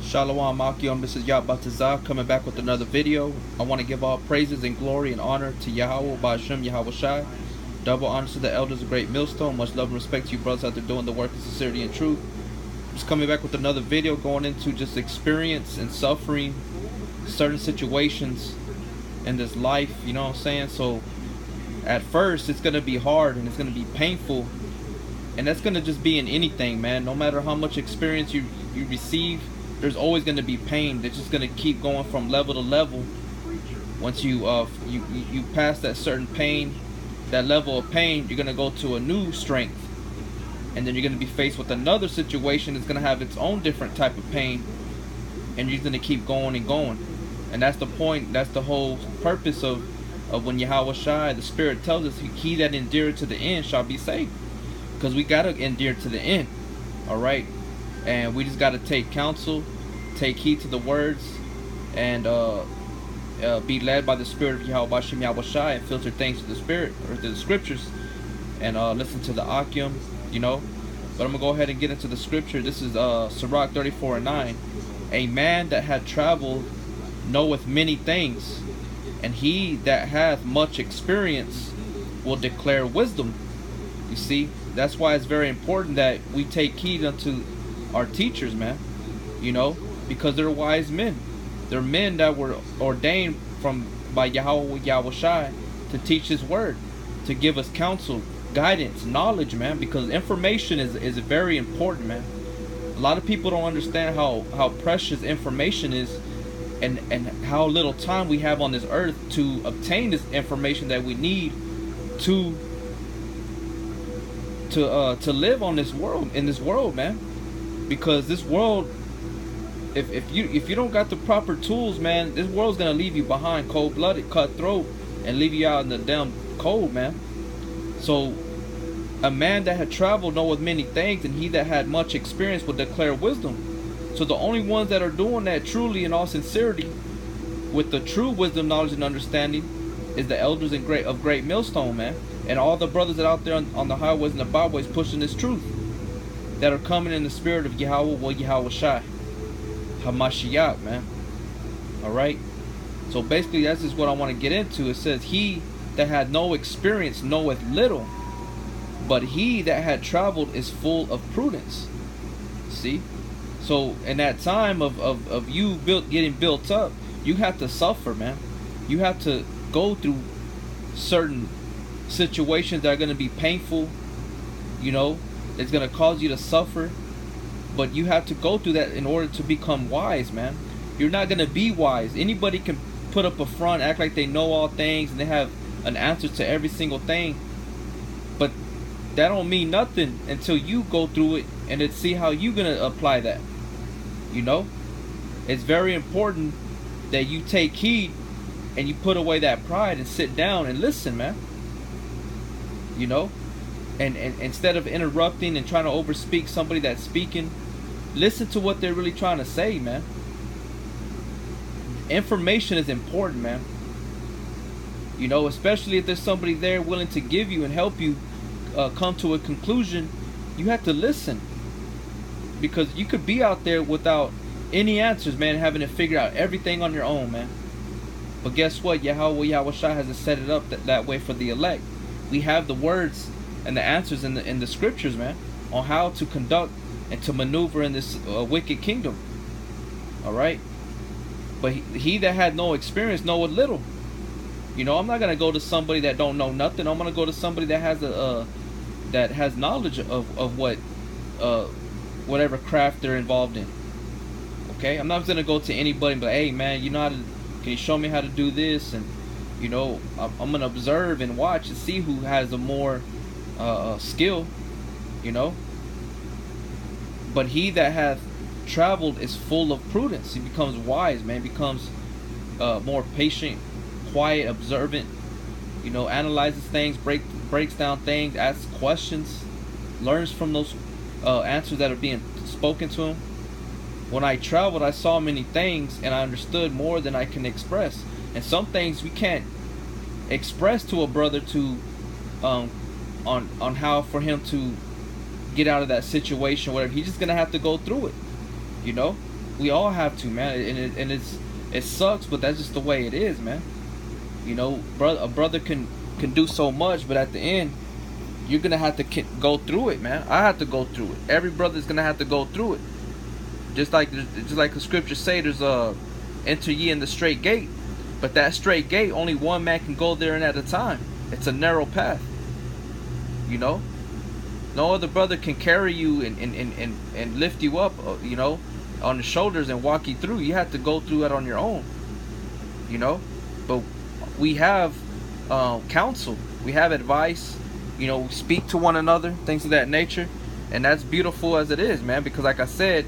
Shalom Akim, this is Yahbatazah coming back with another video. I want to give all praises and glory and honor to Yahweh, Ba'ashem, Yahweh Shai. Double honors to the elders of Great Millstone. Much love and respect to you brothers out there doing the work of sincerity and truth. Just coming back with another video going into just experience and suffering certain situations in this life, you know what I'm saying? So at first it's going to be hard and it's going to be painful, and that's going to just be in anything, man. No matter how much experience you receive, there's always going to be pain. That's just going to keep going from level to level. Once you pass that certain pain, that level of pain, you're going to go to a new strength, and then you're going to be faced with another situation that's going to have its own different type of pain, and you're going to keep going and going. And that's the point, that's the whole purpose of when Yahweh Shai, the Spirit, tells us he that endured to the end shall be saved, because we got to endure to the end. All right, and we just got to take counsel, take heed to the words, and be led by the Spirit of Yahweh Bashem Yahweh Shai, and filter things to the Spirit or to the Scriptures, and listen to the Akim, you know. But I'm gonna go ahead and get into the Scripture. This is Sirach 34:9. A man that had traveled knoweth many things, and he that hath much experience will declare wisdom. You see, that's why it's very important that we take heed unto our teachers, man. You know, because they're wise men. They're men that were ordained by Yahweh Yahweh Shai to teach His word, to give us counsel, guidance, knowledge, man. Because information is very important, man. A lot of people don't understand how precious information is, and how little time we have on this earth to obtain this information that we need to live on this world, in this world, man. Because this world, if you don't got the proper tools, man, this world's gonna leave you behind, cold-blooded, cutthroat, and leave you out in the damn cold, man. So a man that had traveled knoweth many things, and he that had much experience will declare wisdom. So the only ones that are doing that truly in all sincerity, with the true wisdom, knowledge, and understanding, is the elders of Great Millstone, man, and all the brothers that out there on the highways and the byways pushing this truth, that are coming in the spirit of Yahweh Yahweh Shai Hamashiach, man. Alright, so basically that's just what I want to get into. It says, he that had no experience knoweth little, but he that had traveled is full of prudence. See, so in that time of you getting built up, you have to suffer, man. You have to go through certain situations that are going to be painful, you know. It's going to cause you to suffer, but you have to go through that in order to become wise, man. You're not going to be wise. Anybody can put up a front, act like they know all things, and they have an answer to every single thing, but that don't mean nothing until you go through it and then see how you're going to apply that. You know, it's very important that you take heed and you put away that pride and sit down and listen, man. You know, and instead of interrupting and trying to overspeak somebody that's speaking, listen to what they're really trying to say, man. Information is important, man. You know, especially if there's somebody there willing to give you and help you come to a conclusion. You have to listen, because you could be out there without any answers, man, having to figure out everything on your own, man. But guess what? Yahweh Yahweh Shai has set it up that way for the elect. We have the words and the answers in the scriptures, man, on how to conduct and to maneuver in this wicked kingdom. All right, but he that had no experience knoweth little. You know, I'm not gonna go to somebody that don't know nothing. I'm gonna go to somebody that has knowledge of what whatever craft they're involved in. Okay, I'm not gonna go to anybody and be like, hey man, you know how to, can you show me how to do this? And you know, I'm gonna observe and watch and see who has a more skill, you know. But he that hath traveled is full of prudence. He becomes wise, man. Becomes more patient, quiet, observant. You know, analyzes things, breaks down things, asks questions, learns from those answers that are being spoken to him. When I traveled, I saw many things, and I understood more than I can express. And some things we can't express to a brother to on how for him to get out of that situation, whatever. He's just gonna have to go through it, you know. We all have to, man, and it sucks, but that's just the way it is, man. You know, a brother can do so much, but at the end, you're gonna have to go through it, man. I have to go through it. Every brother's gonna have to go through it. Just like the scriptures say, there's enter ye in the straight gate, but that straight gate, only one man can go there and at a time. It's a narrow path. You know, no other brother can carry you and lift you up, you know, on the shoulders and walk you through. You have to go through it on your own. You know, but we have counsel, we have advice. You know, we speak to one another, things of that nature, and that's beautiful as it is, man. Because like I said,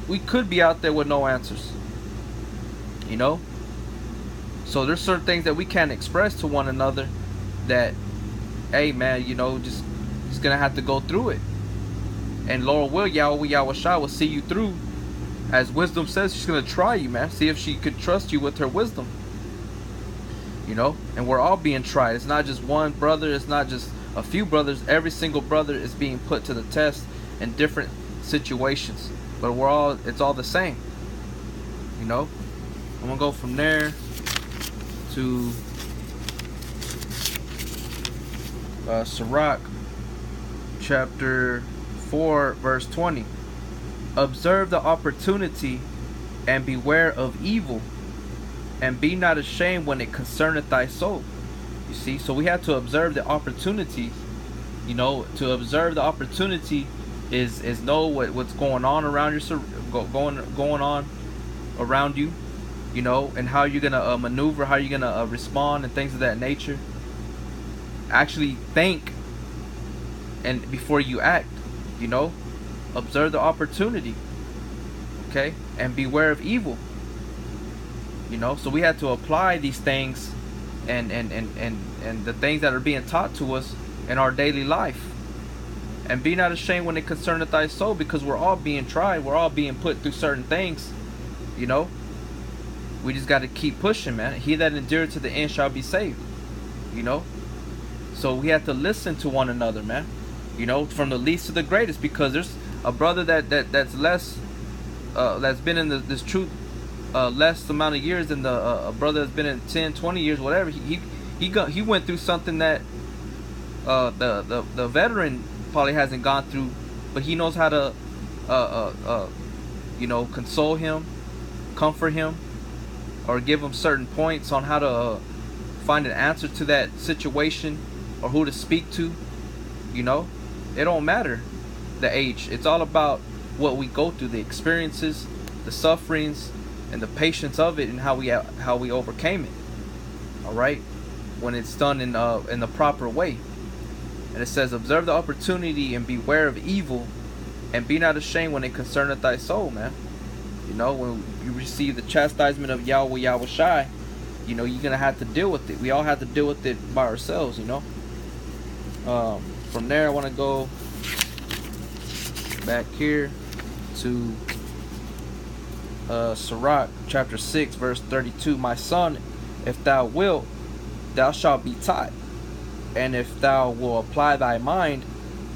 we could be out there with no answers. You know, so there's certain things that we can't express to one another. That, hey, man, you know, just gonna have to go through it. And Lord will, Yahweh Shai will see you through. As wisdom says, she's gonna try you, man. See if she could trust you with her wisdom. You know, and we're all being tried. It's not just one brother, it's not just a few brothers. Every single brother is being put to the test in different situations, but it's all the same. You know, I'm gonna go from there to Sirach chapter 4 verse 20. Observe the opportunity and beware of evil, and be not ashamed when it concerneth thy soul. You see, so we have to observe the opportunity. You know, to observe the opportunity is know what's going on around your going on around you. You know, and how you're gonna maneuver, how you're gonna respond, and things of that nature. Actually think, and before you act. You know, observe the opportunity. Okay, and beware of evil. You know, so we had to apply these things and the things that are being taught to us in our daily life. And be not ashamed when it concerneth thy soul, because we're all being tried. We're all being put through certain things. You know, we just got to keep pushing, man. He that endureth to the end shall be saved. You know, so we have to listen to one another, man. You know, from the least to the greatest, because there's a brother that's less that's been in this truth less amount of years than a brother that's been in 10, 20 years, whatever. He went through something that the veteran probably hasn't gone through, but he knows how to you know, console him, comfort him, or give him certain points on how to find an answer to that situation, or who to speak to. You know, it don't matter the age. It's all about what we go through, the experiences, the sufferings, and the patience of it, and how we overcame it. All right, when it's done in the proper way. And it says, observe the opportunity and beware of evil, and be not ashamed when it concerneth thy soul, man. You know, when you receive the chastisement of Yahweh Shai, you know, you're gonna have to deal with it. We all have to deal with it by ourselves, you know. From there, I want to go back here to Sirach chapter 6 verse 32. My son, if thou wilt, thou shalt be taught, and if thou will apply thy mind,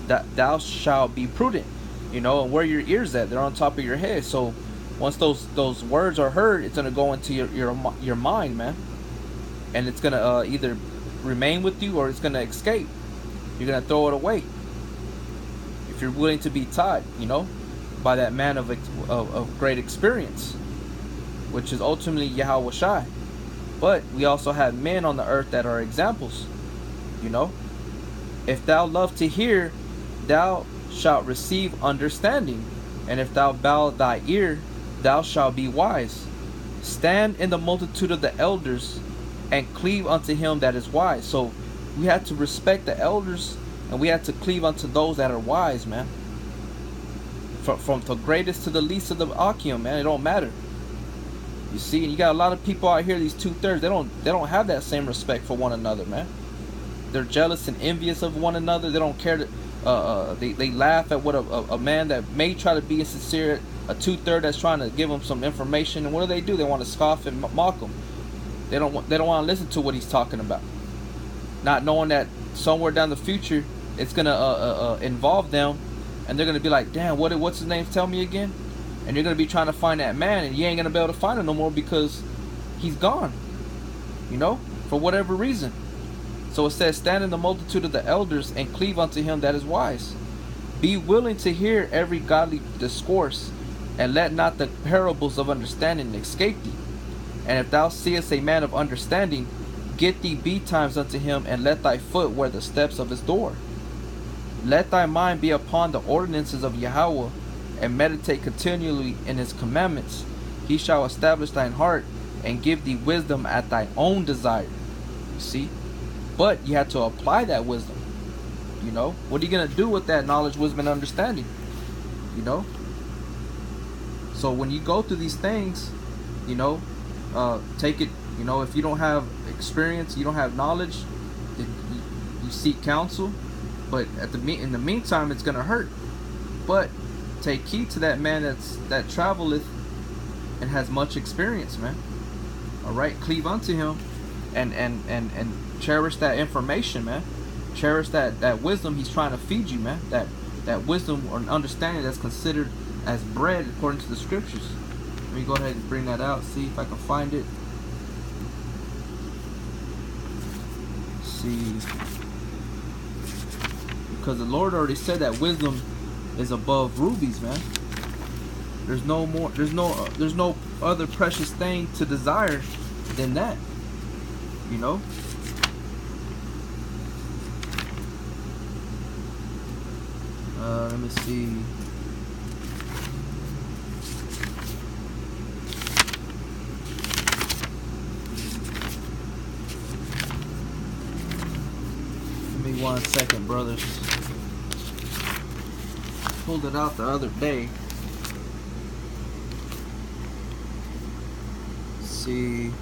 that thou shalt be prudent. You know, and where your ears at? They're on top of your head. So once those words are heard, it's gonna go into your mind, man, and it's gonna either remain with you or it's gonna escape. You're gonna throw it away if you're willing to be taught, you know, by that man of great experience, which is ultimately Yahweh Shai. But we also have men on the earth that are examples. You know, if thou love to hear, thou shalt receive understanding, and if thou bow thy ear, thou shalt be wise. Stand in the multitude of the elders, and cleave unto him that is wise. So we have to respect the elders, and we have to cleave unto those that are wise, man. From the greatest to the least of the Akim, man, it don't matter. You see, and you got a lot of people out here, these 2/3, they don't have that same respect for one another, man. They're jealous and envious of one another. They don't care to, they laugh at what a man that may try to be sincere, a 2/3 that's trying to give them some information, and what do? They want to scoff and mock him. They don't want to listen to what he's talking about, not knowing that somewhere down the future it's gonna involve them, and they're gonna be like, damn, what's his name? Tell me again. And you're going to be trying to find that man, and you ain't going to be able to find him no more because he's gone, for whatever reason. So it says, stand in the multitude of the elders and cleave unto him that is wise. Be willing to hear every godly discourse, and let not the parables of understanding escape thee. And if thou seest a man of understanding, get thee betimes unto him, and let thy foot wear the steps of his door. Let thy mind be upon the ordinances of Yahweh, and meditate continually in his commandments. He shall establish thine heart, and give thee wisdom at thine own desire. You see? But you have to apply that wisdom. What are you going to do with that knowledge, wisdom, and understanding? So when you go through these things, take it, if you don't have experience, you don't have knowledge, then you seek counsel. But in the meantime, it's going to hurt. But take heed to that man that traveleth and has much experience, man. All right, cleave unto him, and cherish that information, man. Cherish that wisdom he's trying to feed you, man. That wisdom or understanding that's considered as bread according to the scriptures. Let me go ahead and bring that out, see if I can find it. Let's see, because the Lord already said that wisdom is above rubies, man. There's no other precious thing to desire than that. Let me see. Give me 1 second, brothers. Pulled it out the other day. Let's see. I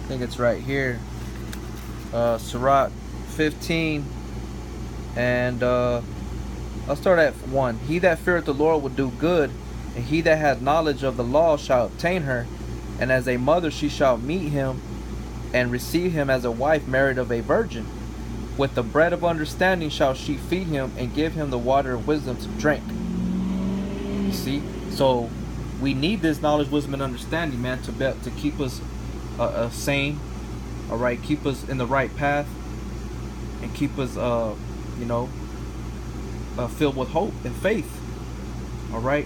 think it's right here. Sirach 15, and I'll start at 1. He that feareth the Lord will do good, and he that hath knowledge of the law shall obtain her. And as a mother she shall meet him, and receive him as a wife married of a virgin. With the bread of understanding shall she feed him, and give him the water of wisdom to drink. You see? So we need this knowledge, wisdom, and understanding, man, to keep us sane. All right, keep us in the right path, and keep us filled with hope and faith. All right,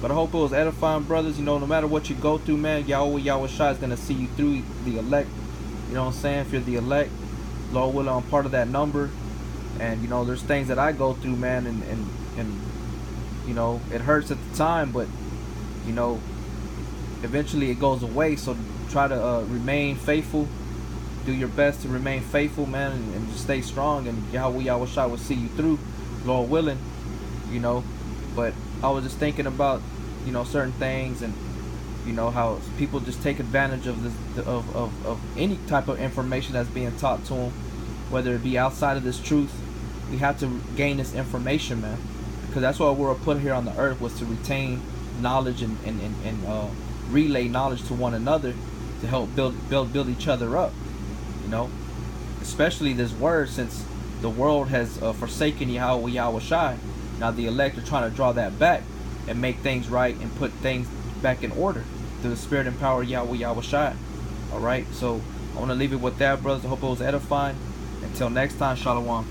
but I hope it was edifying, brothers. No matter what you go through, man, Yahweh Shai is gonna see you through. The elect, what I'm saying? If you're the elect, Lord willing, I'm part of that number. And there's things that I go through, man, and it hurts at the time, but eventually it goes away. So try to remain faithful. Do your best to remain faithful, man, and just stay strong, and Yahweh Shai will see you through, Lord willing. But I was just thinking about certain things, and how people just take advantage of this of any type of information that's being taught to them, whether it be outside of this truth. We have to gain this information, man, because that's why we were put here on the earth, was to retain knowledge and relay knowledge to one another, to help build each other up. Especially this word, since the world has forsaken Yahweh Shai. Now the elect are trying to draw that back and make things right and put things back in order through the spirit and power of Yahweh Shai. All right, so I want to leave it with that, brothers. I hope it was edifying. Until next time, Shalom.